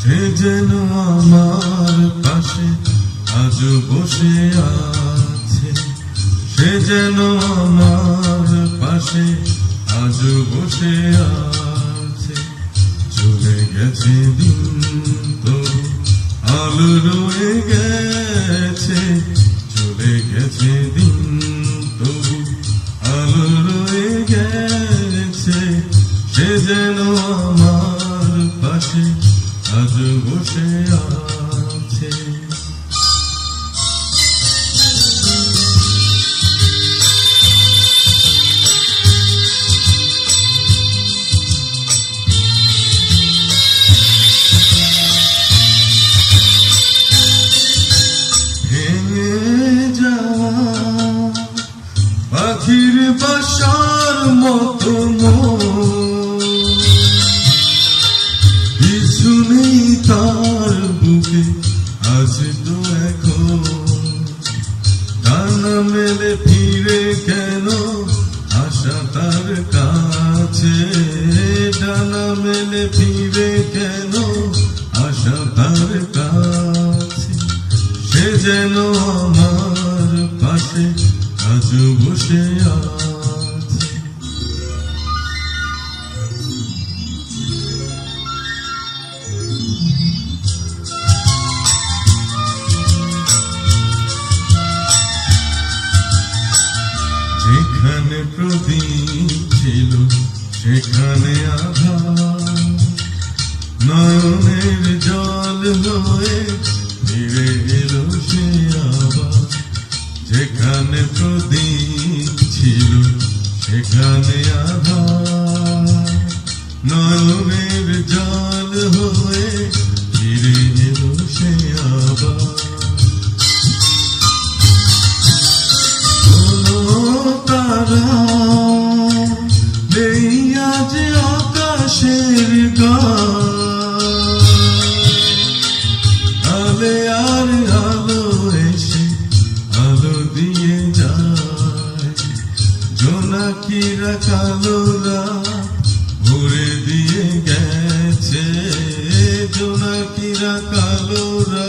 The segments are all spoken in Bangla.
সে যেন আমার পাশে আজও বসে আছে, সে যেন আমার পাশে আজও বসে আছে। চলে গেছে দিন তো আলো রয়ে গেছে, চলে গেছে দিন তো আলো রয়ে গেছে। সে যেন আমার পাশে আজও বসে আছে। পাখির বাসার মতো কিছু নেই তার বুকে আজ তো এখন। ডানা মেলে ফিরে কেন আশা তার কাছে, ডানা মেলে ফিরে কেন আশা তার কাছে। সে যেন আমার পাশে আজও বসে আছে। যেখানে প্রদীপ ছিল সেখানে আধার, নয়নের জল হয়ে ফিরে এলো সে আবার। যেখানে প্রদীপ ছিল সেখানে আধার, নয়নের জল হয়ে ফিরে এলো সে আবার। কোনো তারা নেই আজ আকাশের গান, আলে আর আলো এসে আলো দিয়ে যায়। জোনাকিরা কালোরা ভরে দিয়ে গেছে, জোনাকিরা কালোরা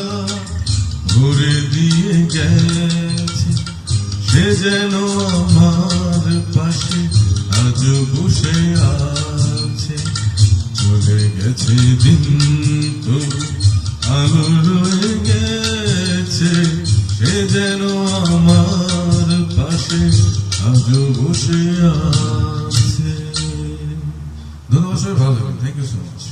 ভরে দিয়ে গেছে। সে যেন আমার পাশে আজও বসে আছে, চলে গেছে দিন তো আলো রয়ে গেছে। সে যেন আমার পাশে আজও বসে আছে। ধন্যবাদ, সবাই ভালো থাকবেন। Thank you so much.